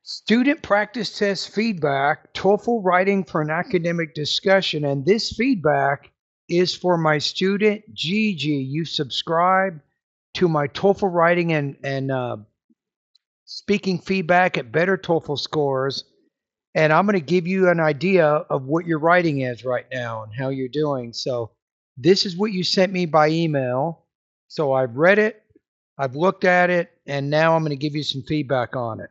Student practice test feedback, TOEFL writing for an academic discussion, and this feedback is for my student Gigi. You subscribe to my TOEFL writing and speaking feedback at better TOEFL scores, and I'm going to give you an idea of what your writing is right now and how you're doing. So this is what you sent me by email. So I've read it, I've looked at it, and now I'm going to give you some feedback on it.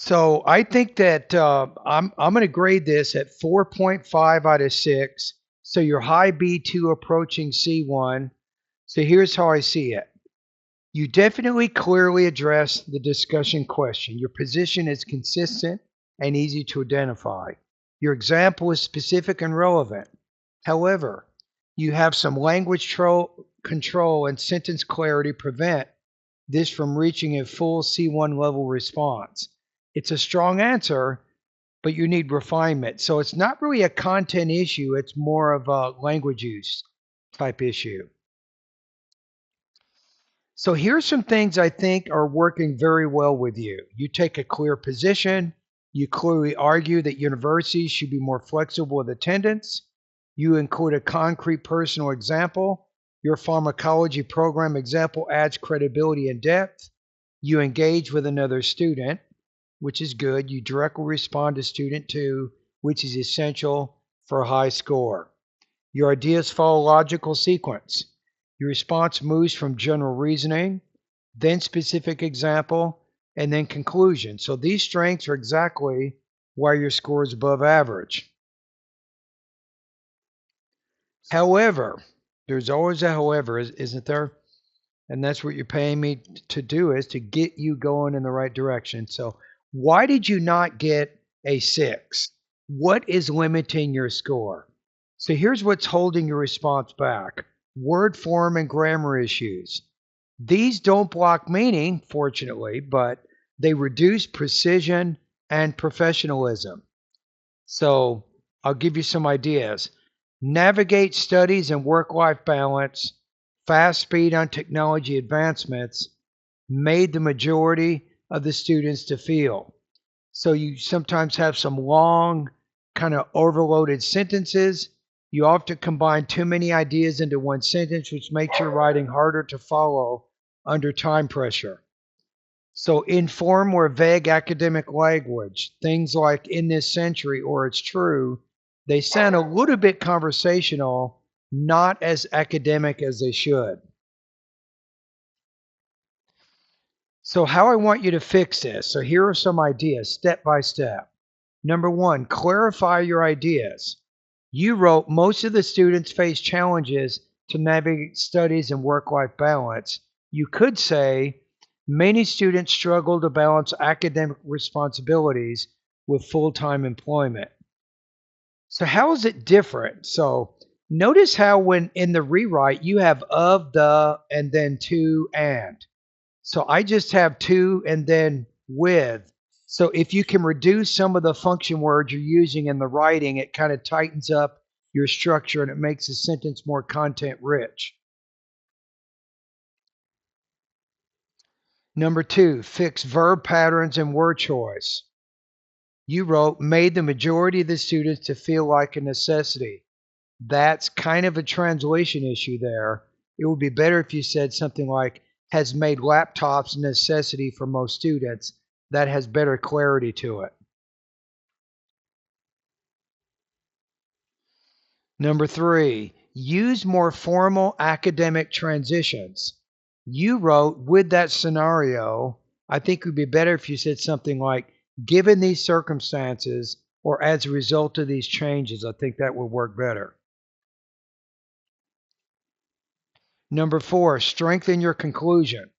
So I think that I'm going to grade this at 4.5 out of 6. So you're high B2 approaching C1. So here's how I see it. You definitely clearly address the discussion question. Your position is consistent and easy to identify. Your example is specific and relevant. However, you have some language control and sentence clarity prevent this from reaching a full C1 level response. It's a strong answer, but you need refinement. So it's not really a content issue. It's more of a language use type issue. So here's some things I think are working very well with you. You take a clear position. You clearly argue that universities should be more flexible with attendance. You include a concrete personal example. Your pharmacology program example adds credibility and depth. You engage with another student, which is good. You directly respond to student 2, which is essential for a high score. Your ideas follow logical sequence. Your response moves from general reasoning, then specific example, and then conclusion. So these strengths are exactly why your score is above average. However, there's always a however, isn't there? And that's what you're paying me to do, is to get you going in the right direction. So why did you not get a 6? What is limiting your score? So here's what's holding your response back. Word form and grammar issues. These don't block meaning, fortunately, but they reduce precision and professionalism. So I'll give you some ideas. Navigate studies and work-life balance, fast speed on technology advancements made the majority of the students to feel. So you sometimes have some long, kind of overloaded sentences. You often combine too many ideas into one sentence, which makes your writing harder to follow under time pressure. So inform or vague academic language, things like in this century or it's true, they sound a little bit conversational, not as academic as they should. So how I want you to fix this. So here are some ideas, step by step. Number 1, clarify your ideas. You wrote most of the students face challenges to navigate studies and work-life balance. You could say many students struggle to balance academic responsibilities with full-time employment. So how is it different? So notice how when in the rewrite you have of, the, and then to, and. So I just have to and then with. So if you can reduce some of the function words you're using in the writing, it kind of tightens up your structure and it makes the sentence more content rich. Number 2, fix verb patterns and word choice. You wrote, made the majority of the students to feel like a necessity. That's kind of a translation issue there. It would be better if you said something like, has made laptops a necessity for most students. That has better clarity to it. Number 3, use more formal academic transitions. You wrote, with that scenario, I think it would be better if you said something like, given these circumstances, or as a result of these changes. I think that would work better. Number 4, strengthen your conclusion.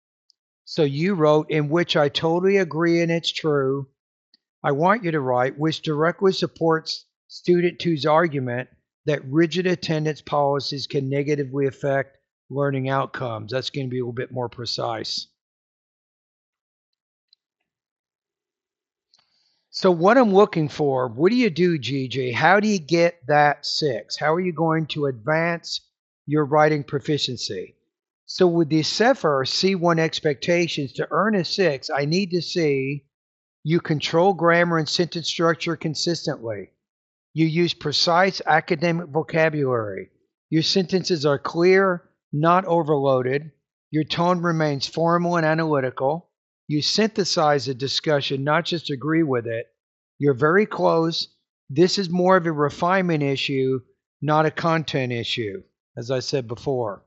So you wrote, in which I totally agree and it's true. I want you to write, which directly supports student 2's argument that rigid attendance policies can negatively affect learning outcomes. That's going to be a little bit more precise. So what I'm looking for, what do you do, GJ? How do you get that 6? How are you going to advance your writing proficiency? So with the CEFR C1 expectations to earn a 6, I need to see you control grammar and sentence structure consistently. You use precise academic vocabulary. Your sentences are clear, not overloaded. Your tone remains formal and analytical. You synthesize a discussion, not just agree with it. You're very close. This is more of a refinement issue, not a content issue, as I said before.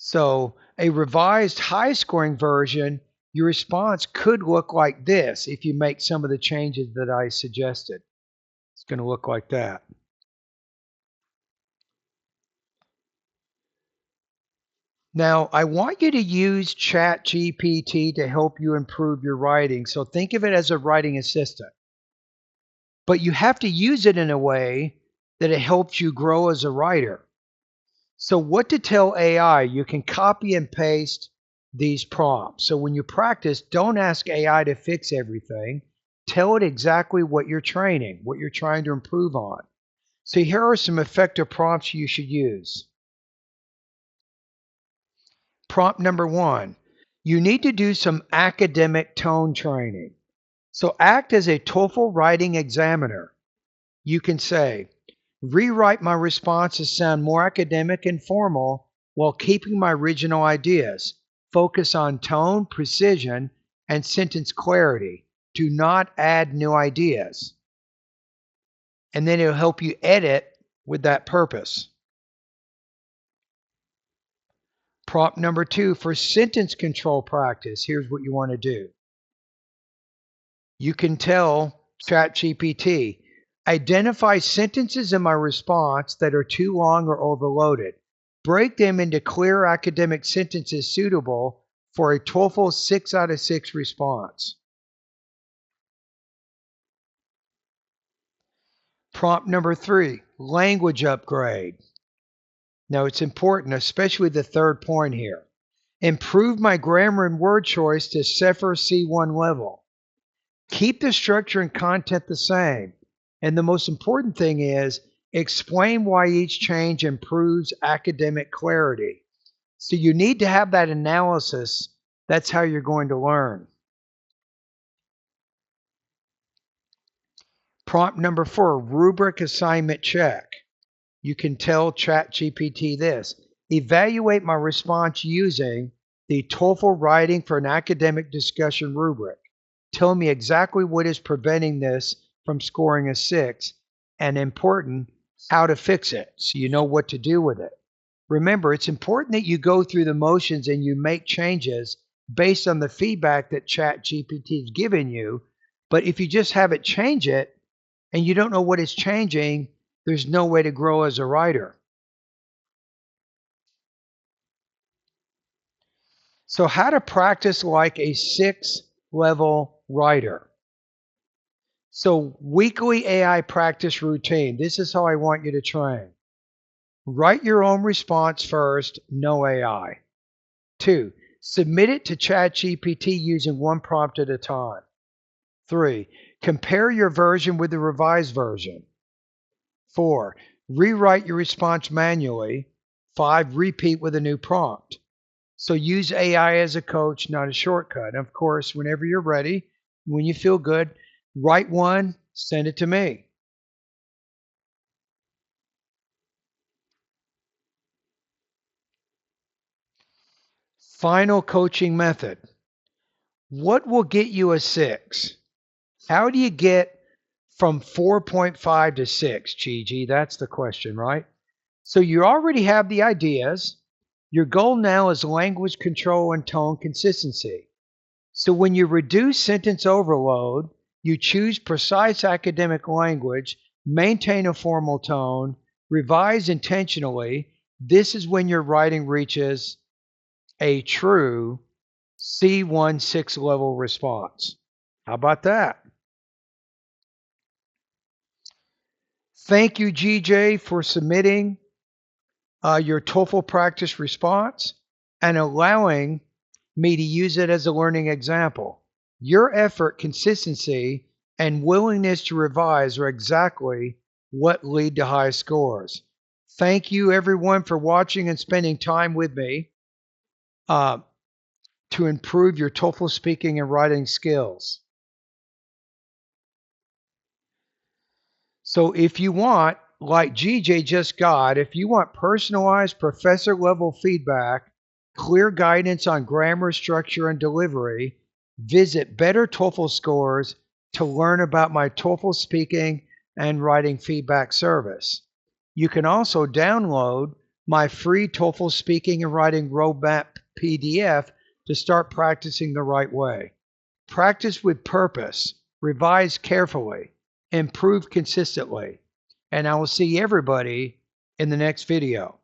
So a revised high scoring version, your response could look like this if you make some of the changes that I suggested. It's going to look like that. Now, I want you to use ChatGPT to help you improve your writing. So think of it as a writing assistant. But you have to use it in a way that it helps you grow as a writer. So what to tell AI, you can copy and paste these prompts. So when you practice, don't ask AI to fix everything. Tell it exactly what you're training, what you're trying to improve on. So here are some effective prompts you should use. Prompt number 1, you need to do some academic tone training. So act as a TOEFL writing examiner. You can say, rewrite my responses sound more academic and formal while keeping my original ideas. Focus on tone, precision, and sentence clarity. Do not add new ideas. And then it'll help you edit with that purpose. Prompt number 2, for sentence control practice, here's what you want to do. You can tell ChatGPT, identify sentences in my response that are too long or overloaded. Break them into clear academic sentences suitable for a TOEFL 6 out of 6 response. Prompt number 3, language upgrade. Now it's important, especially the third point here. Improve my grammar and word choice to CEFR C1-level. Keep the structure and content the same. And the most important thing is explain why each change improves academic clarity. So you need to have that analysis. That's how you're going to learn. Prompt number 4, rubric assignment check. You can tell ChatGPT this. Evaluate my response using the TOEFL Writing for an Academic Discussion rubric. Tell me exactly what is preventing this from scoring a 6, and important, how to fix it so you know what to do with it. Remember, it's important that you go through the motions and you make changes based on the feedback that ChatGPT is giving you. But if you just have it change it and you don't know what it's changing, there's no way to grow as a writer. So how to practice like a 6-level writer. So weekly AI practice routine. This is how I want you to train. Write your own response first, no AI. 2, submit it to ChatGPT using one prompt at a time. 3, compare your version with the revised version. 4, rewrite your response manually. 5, repeat with a new prompt. So use AI as a coach, not a shortcut. Of course, whenever you're ready, when you feel good, write one, send it to me. Final coaching method. What will get you a 6? How do you get from 4.5 to 6, Gigi? That's the question, right? So you already have the ideas. Your goal now is language control and tone consistency. So when you reduce sentence overload, you choose precise academic language, maintain a formal tone, revise intentionally. This is when your writing reaches a true C1 6-level response. How about that? Thank you, GJ, for submitting your TOEFL practice response and allowing me to use it as a learning example. Your effort, consistency, and willingness to revise are exactly what lead to high scores. Thank you, everyone, for watching and spending time with me to improve your TOEFL speaking and writing skills. So if you want, like GJ just got, if you want personalized professor level feedback, clear guidance on grammar, structure, and delivery, visit Better TOEFL Scores to learn about my TOEFL speaking and writing feedback service. You can also download my free TOEFL speaking and writing roadmap PDF to start practicing the right way. Practice with purpose, revise carefully, improve consistently, and I will see everybody in the next video.